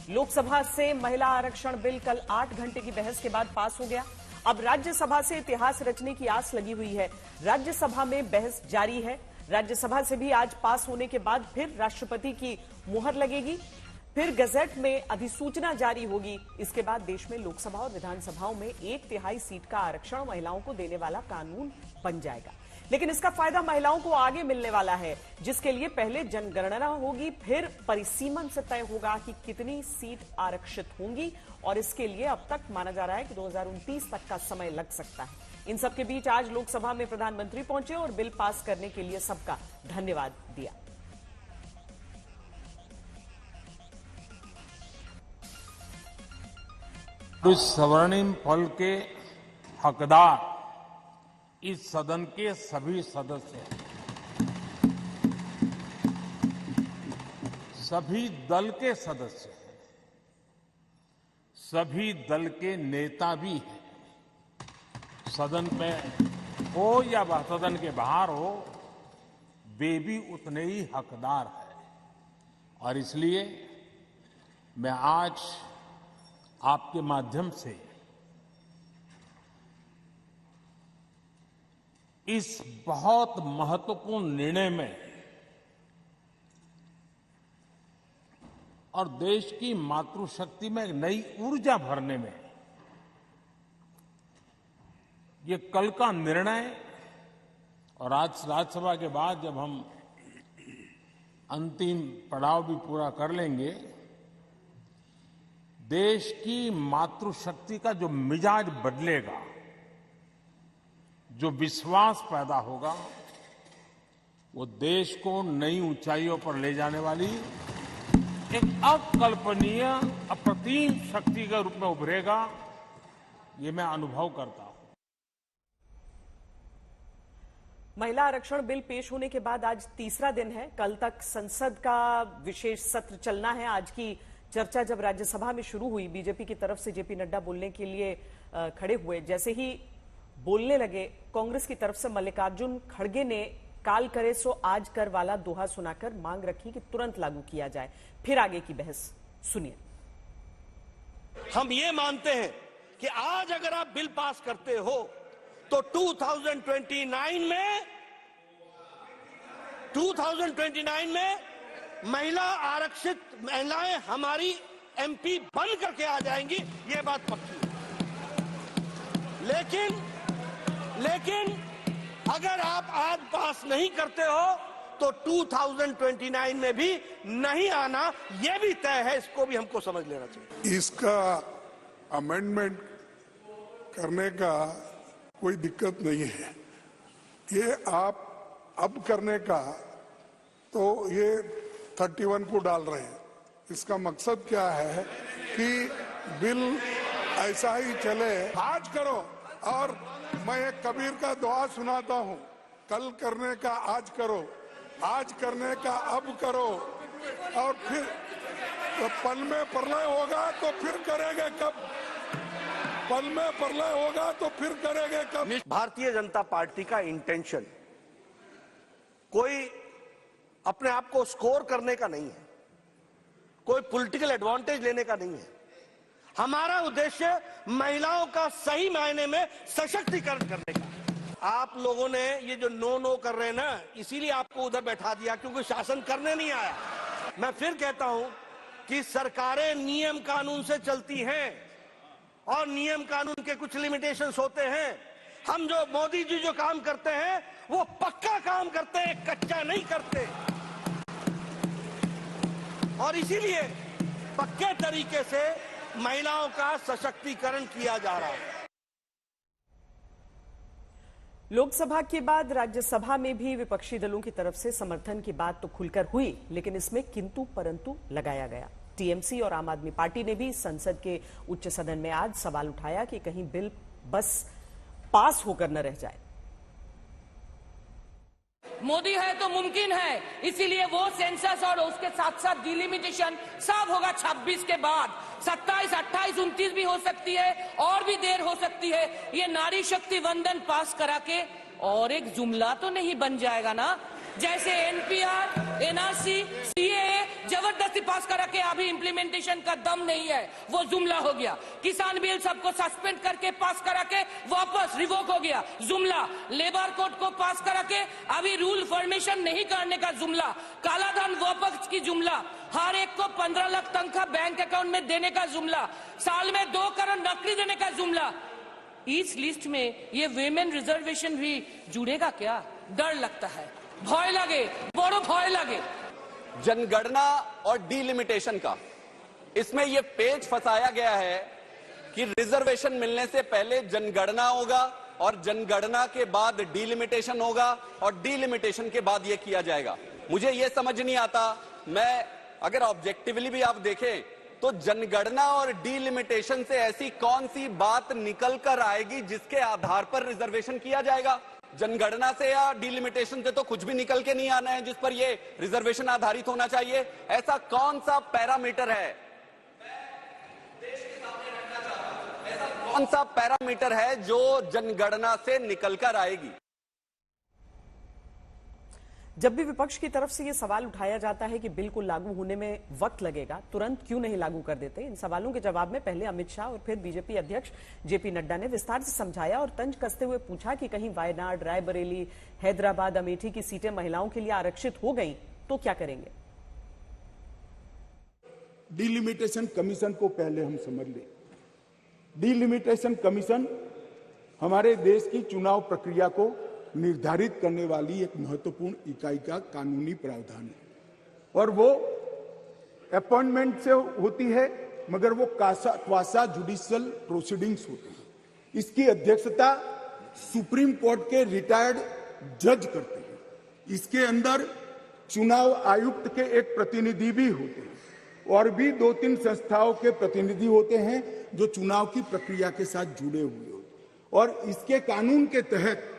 लोकसभा से महिला आरक्षण बिल कल 8 घंटे की बहस के बाद पास हो गया। अब राज्यसभा से इतिहास रचने की आस लगी हुई है। राज्यसभा में बहस जारी है। राज्यसभा से भी आज पास होने के बाद फिर राष्ट्रपति की मुहर लगेगी, फिर गजट में अधिसूचना जारी होगी। इसके बाद देश में लोकसभा और विधानसभाओं में 1/3 सीट का आरक्षण महिलाओं को देने वाला कानून बन जाएगा। लेकिन इसका फायदा महिलाओं को आगे मिलने वाला है, जिसके लिए पहले जनगणना होगी, फिर परिसीमन से तय होगा कि कितनी सीट आरक्षित होंगी, और इसके लिए अब तक माना जा रहा है कि 2029 तक का समय लग सकता है। इन सबके बीच आज लोकसभा में प्रधानमंत्री पहुंचे और बिल पास करने के लिए सबका धन्यवाद दिया। इस स्वर्णिम पल के हकदार इस सदन के सभी सदस्य हैं, सभी दल के सदस्य हैं, सभी दल के नेता भी हैं। सदन में हो या वह सदन के बाहर हो, वे भी उतने ही हकदार हैं। और इसलिए मैं आज आपके माध्यम से इस बहुत महत्वपूर्ण निर्णय में और देश की मातृशक्ति में एक नई ऊर्जा भरने में ये कल का निर्णय, और आज राज्यसभा के बाद जब हम अंतिम पड़ाव भी पूरा कर लेंगे, देश की मातृशक्ति का जो मिजाज बदलेगा, जो विश्वास पैदा होगा, वो देश को नई ऊंचाइयों पर ले जाने वाली एक अकल्पनीय, अप्रतिम शक्ति के रूप में उभरेगा। ये मैं अनुभव करता हूं। महिला आरक्षण बिल पेश होने के बाद आज तीसरा दिन है। कल तक संसद का विशेष सत्र चलना है। आज की चर्चा जब राज्यसभा में शुरू हुई, बीजेपी की तरफ से जेपी नड्डा बोलने के लिए खड़े हुए। जैसे ही बोलने लगे, कांग्रेस की तरफ से मल्लिकार्जुन खड़गे ने काल करे सो आज कर वाला दोहा सुनाकर मांग रखी कि तुरंत लागू किया जाए। फिर आगे की बहस सुनिए। हम ये मानते हैं कि आज अगर आप बिल पास करते हो तो 2029 में महिला आरक्षित महिलाएं हमारी एमपी बन करके आ जाएंगी, ये बात पक्की है। लेकिन अगर आप आज पास नहीं करते हो तो 2029 में भी नहीं आना, यह भी तय है। इसको भी हमको समझ लेना चाहिए। इसका अमेंडमेंट करने का कोई दिक्कत नहीं है। ये आप अब करने का तो ये 31 को डाल रहे हैं। इसका मकसद क्या है कि बिल ऐसा ही चले। आज करो, और मैं एक कबीर का दुआ सुनाता हूँ, कल करने का आज करो, आज करने का अब करो, और फिर तो पल में प्रलय होगा तो फिर करेंगे कब? पल में प्रलय होगा तो फिर करेंगे कब? भारतीय जनता पार्टी का इंटेंशन कोई अपने आप को स्कोर करने का नहीं है, कोई पॉलिटिकल एडवांटेज लेने का नहीं है। हमारा उद्देश्य महिलाओं का सही मायने में सशक्तिकरण करने का। आप लोगों ने ये जो नो कर रहे हैं ना, इसीलिए आपको उधर बैठा दिया, क्योंकि शासन करने नहीं आया। मैं फिर कहता हूं कि सरकारें नियम कानून से चलती हैं और नियम कानून के कुछ लिमिटेशंस होते हैं। हम जो मोदी जी जो काम करते हैं वो पक्का काम करते हैं, कच्चा नहीं करते, और इसीलिए पक्के तरीके से महिलाओं का सशक्तिकरण किया जा रहा है। लोकसभा के बाद राज्यसभा में भी विपक्षी दलों की तरफ से समर्थन की बात तो खुलकर हुई, लेकिन इसमें किंतु परंतु लगाया गया। टीएमसी और आम आदमी पार्टी ने भी संसद के उच्च सदन में आज सवाल उठाया कि कहीं बिल बस पास होकर न रह जाए। मोदी है तो मुमकिन है, इसीलिए वो सेंसस और उसके साथ साथ डिलिमिटेशन सब होगा 26 के बाद। 27, 28, 29 भी हो सकती है, और भी देर हो सकती है। ये नारी शक्ति वंदन पास करा के और एक जुमला तो नहीं बन जाएगा ना, जैसे एनपीआर, एनआरसी, सीएए जबरदस्ती पास करा के अभी इम्प्लीमेंटेशन का दम नहीं है, वो जुमला हो गया। किसान बिल सबको सस्पेंड करके पास करा के वापस रिवोक हो गया, जुमला। लेबर कोड को पास करा के अभी रूल फॉर्मेशन नहीं करने का जुमला। काला धन वापस की जुमला। हर एक को 15 लाख तनख्वाह बैंक अकाउंट में देने का जुमला। साल में 2 करोड़ नौकरी देने का जुमला। इस लिस्ट में ये विमेन रिजर्वेशन भी जुड़ेगा क्या? डर लगता है, भय लगे, बड़ो भय लगे। जनगणना और डीलिमिटेशन का इसमें यह पेच फंसाया गया है कि रिजर्वेशन मिलने से पहले जनगणना होगा और जनगणना के बाद डीलिमिटेशन होगा और डीलिमिटेशन के बाद यह किया जाएगा। मुझे यह समझ नहीं आता। मैं अगर ऑब्जेक्टिवली भी आप देखें तो जनगणना और डीलिमिटेशन से ऐसी कौन सी बात निकल कर आएगी जिसके आधार पर रिजर्वेशन किया जाएगा? जनगणना से या डीलिमिटेशन से तो कुछ भी निकल के नहीं आना है जिस पर ये रिजर्वेशन आधारित होना चाहिए। ऐसा कौन सा पैरामीटर है, ऐसा कौन सा पैरामीटर है जो जनगणना से निकलकर आएगी? जब भी विपक्ष की तरफ से ये सवाल उठाया जाता है कि बिल को लागू होने में वक्त लगेगा, तुरंत क्यों नहीं लागू कर देते, इन सवालों के जवाब में पहले अमित शाह और फिर बीजेपी अध्यक्ष जेपी नड्डा ने विस्तार से समझाया और तंज कसते हुए पूछा कि कहीं वायनाड, रायबरेली, हैदराबाद, अमेठी की सीटें महिलाओं के लिए आरक्षित हो गई तो क्या करेंगे? डीलिमिटेशन कमीशन को पहले हम समझ लें। डीलिमिटेशन कमीशन हमारे देश की चुनाव प्रक्रिया को निर्धारित करने वाली एक महत्वपूर्ण इकाई का कानूनी प्रावधान है और वो अपॉइंटमेंट से होती है, मगर वो क्वासा जुडिशियल प्रोसीडिंग्स होती है। इसकी अध्यक्षता सुप्रीम कोर्ट के रिटायर्ड जज करते हैं। इसके अंदर चुनाव आयुक्त के एक प्रतिनिधि भी होते हैं और भी 2-3 संस्थाओं के प्रतिनिधि होते हैं जो चुनाव की प्रक्रिया के साथ जुड़े हुए होते हैं और इसके कानून के तहत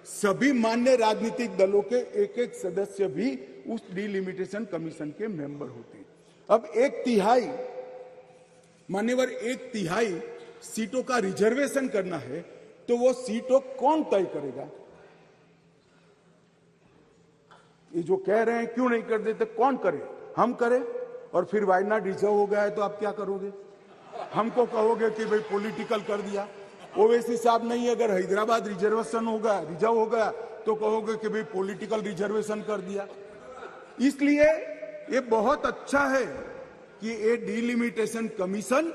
सभी मान्य राजनीतिक दलों के एक-एक सदस्य भी उस डीलिमिटेशन कमीशन के मेंबर होते हैं। अब 1/3 मान्यवर 1/3 सीटों का रिजर्वेशन करना है तो वो सीटों कौन तय करेगा? ये जो कह रहे हैं क्यों नहीं कर देते, कौन करे? हम करें और फिर वायनाड रिजर्व हो गया है तो आप क्या करोगे? हमको कहोगे कि भाई पॉलिटिकल कर दिया। ओवैसी साहब नहीं, अगर हैदराबाद रिजर्वेशन होगा, रिजर्व हो गया तो कहोगे कि भाई पॉलिटिकल रिजर्वेशन कर दिया। इसलिए ये बहुत अच्छा है कि ये डीलिमिटेशन कमीशन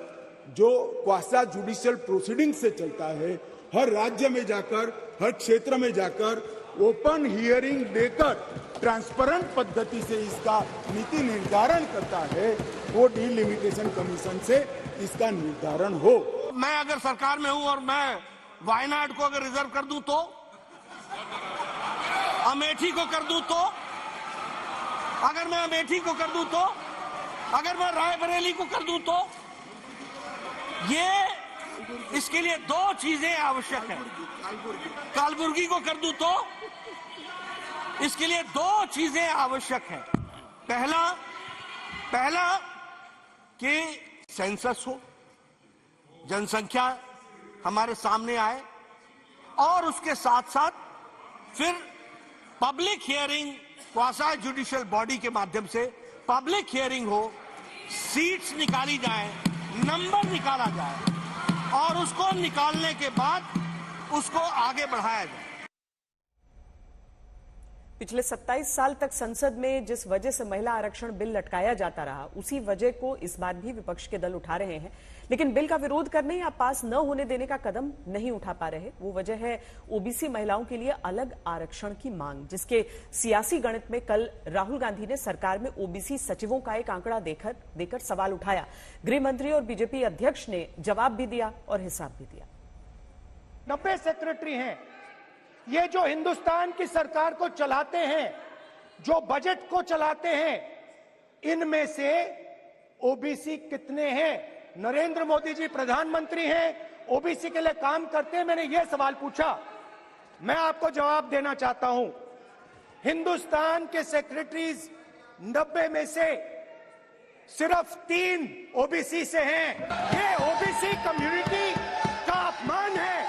जो क्वासा जुडिशियल प्रोसीडिंग से चलता है, हर राज्य में जाकर, हर क्षेत्र में जाकर ओपन हियरिंग देकर ट्रांसपेरेंट पद्धति से इसका नीति निर्धारण करता है, वो डीलिमिटेशन कमीशन से इसका निर्धारण हो। मैं अगर सरकार में हूं और मैं वायनाड को अगर रिजर्व कर दूं तो, अमेठी को कर दूं तो, अगर मैं अमेठी को कर दूं तो, अगर मैं रायबरेली को कर दूं तो, ये इसके लिए 2 चीजें आवश्यक है। कालबुर्गी को कर दूं तो इसके लिए 2 चीजें आवश्यक है। पहला कि सेंसस हो, जनसंख्या हमारे सामने आए और उसके साथ साथ फिर पब्लिक हियरिंग, क्वासा जुडिशियल बॉडी के माध्यम से पब्लिक हियरिंग हो, सीट्स निकाली जाए, नंबर निकाला जाए और उसको निकालने के बाद उसको आगे बढ़ाया जाए। पिछले 27 साल तक संसद में जिस वजह से महिला आरक्षण बिल लटकाया जाता रहा, उसी वजह को इस बार भी विपक्ष के दल उठा रहे हैं, लेकिन बिल का विरोध करने या पास न होने देने का कदम नहीं उठा पा रहे। वो वजह है ओबीसी महिलाओं के लिए अलग आरक्षण की मांग, जिसके सियासी गणित में कल राहुल गांधी ने सरकार में ओबीसी सचिवों का एक आंकड़ा देकर सवाल उठाया। गृह मंत्री और बीजेपी अध्यक्ष ने जवाब भी दिया और हिसाब भी दिया। 90 सेक्रेटरी हैं, ये जो हिंदुस्तान की सरकार को चलाते हैं, जो बजट को चलाते हैं, इनमें से ओबीसी कितने हैं? नरेंद्र मोदी जी प्रधानमंत्री हैं, ओबीसी के लिए काम करते हैं। मैंने ये सवाल पूछा, मैं आपको जवाब देना चाहता हूं। हिंदुस्तान के सेक्रेटरीज 90 में से सिर्फ 3 ओबीसी से हैं। ये ओबीसी कम्युनिटी का अपमान है।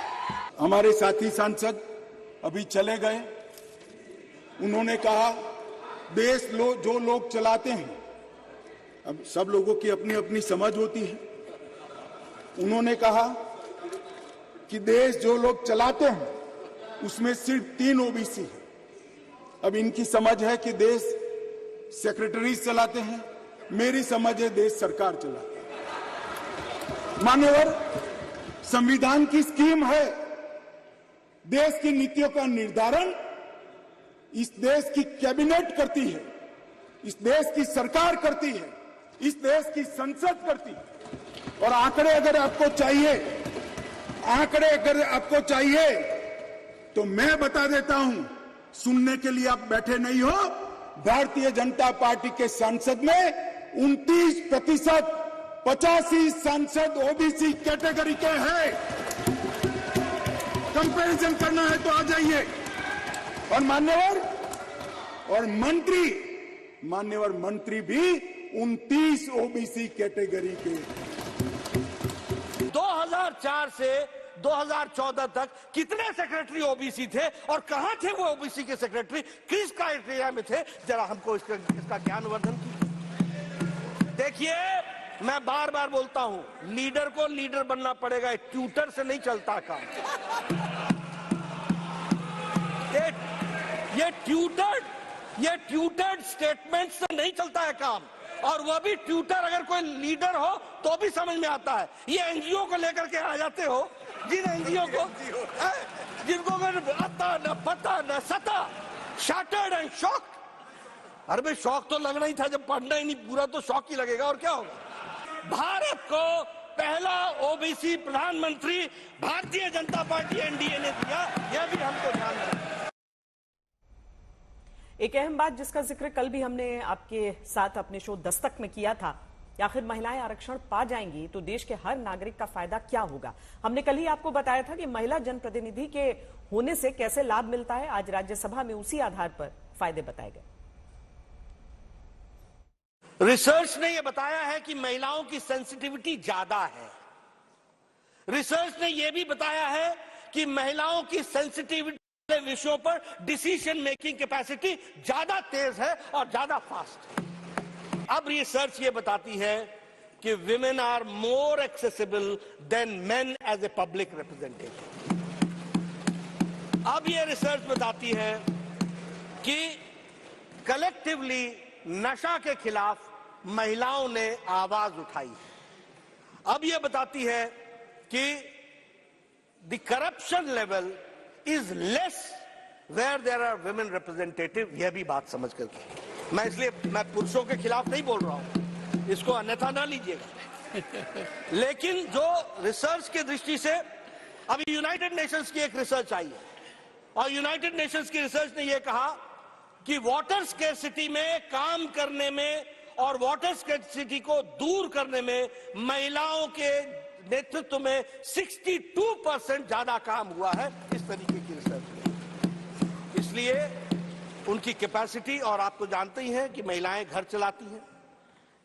हमारे साथी सांसद अभी चले गए, उन्होंने कहा देश जो लोग चलाते हैं अब सब लोगों की अपनी अपनी समझ होती है। उन्होंने कहा कि देश जो लोग चलाते हैं उसमें सिर्फ 3 ओबीसी है। अब इनकी समझ है कि देश सेक्रेटरीज चलाते हैं, मेरी समझ है देश सरकार चलाती है। मान्यवर, संविधान की स्कीम है, देश की नीतियों का निर्धारण इस देश की कैबिनेट करती है, इस देश की सरकार करती है, इस देश की संसद करती है। और आंकड़े अगर आपको चाहिए तो मैं बता देता हूं, सुनने के लिए आप बैठे नहीं हो। भारतीय जनता पार्टी के सांसद में 29%, 85 सांसद ओबीसी कैटेगरी के हैं। कंपैरिजन करना है तो आ जाइए। और मान्यवर मंत्री भी 29 ओबीसी कैटेगरी के। 2004 से 2014 तक कितने सेक्रेटरी ओबीसी थे और कहां थे वो ओबीसी के सेक्रेटरी, किस क्राइटेरिया में थे? जरा हमको इसका ज्ञानवर्धन कीजिए। देखिए, मैं बार बार बोलता हूं, लीडर को लीडर बनना पड़ेगा, ट्यूटर से नहीं चलता काम। ये ट्यूटर्ड स्टेटमेंट से नहीं चलता है काम। और वह भी ट्यूटर अगर कोई लीडर हो तो भी समझ में आता है। ये एनजीओ को लेकर के आ जाते हो, जिन एनजीओ को जिनको आता न पता न सता, शैटर्ड एंड शॉक्ड। अरे भाई, शौक तो लगना ही था, जब पढ़ना ही नहीं पूरा तो शौक ही लगेगा, और क्या होगा। भारत को पहला ओबीसी प्रधानमंत्री भारतीय जनता पार्टी एनडीए ने दिया, यह भी हमको ध्यान रखना। एक अहम बात जिसका जिक्र कल भी हमने आपके साथ अपने शो दस्तक में किया था, आखिर महिलाएं आरक्षण पा जाएंगी तो देश के हर नागरिक का फायदा क्या होगा। हमने कल ही आपको बताया था कि महिला जनप्रतिनिधि के होने से कैसे लाभ मिलता है। आज राज्यसभा में उसी आधार पर फायदे बताए गए। रिसर्च ने यह बताया है कि महिलाओं की सेंसिटिविटी ज्यादा है। रिसर्च ने यह भी बताया है कि महिलाओं की सेंसिटिविटी विषयों पर डिसीजन मेकिंग कैपेसिटी ज्यादा तेज है और ज्यादा फास्ट है। अब रिसर्च ये बताती है कि women are more accessible than men as a public representative. अब ये रिसर्च बताती है कि कलेक्टिवली नशा के खिलाफ महिलाओं ने आवाज उठाई है। अब ये बताती है कि the corruption level is less where there are women representative. यह भी बात समझ करके मैं पुरुषों के खिलाफ नहीं बोल रहा हूं, इसको अन्यथा ना लीजिएगा। लेकिन जो रिसर्च की दृष्टि से अभी यूनाइटेड नेशंस की एक रिसर्च आई है, और यूनाइटेड नेशंस की रिसर्च ने यह कहा कि वाटर स्कैर्सिटी में काम करने में और वाटर स्कैर्सिटी को दूर करने में महिलाओं के नेतृत्व में 62% ज्यादा काम हुआ है इस तरीके की रिसर्च में। इसलिए उनकी कैपेसिटी, और आप तो जानते ही हैं कि महिलाएं घर चलाती हैं,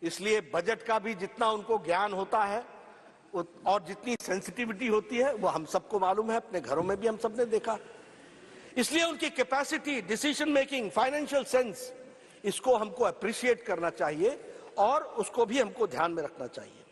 इसलिए बजट का भी जितना उनको ज्ञान होता है और जितनी सेंसिटिविटी होती है वो हम सबको मालूम है, अपने घरों में भी हम सबने देखा। इसलिए उनकी capacity, decision making, financial sense, इसको हमको अप्रिशिएट करना चाहिए और उसको भी हमको ध्यान में रखना चाहिए।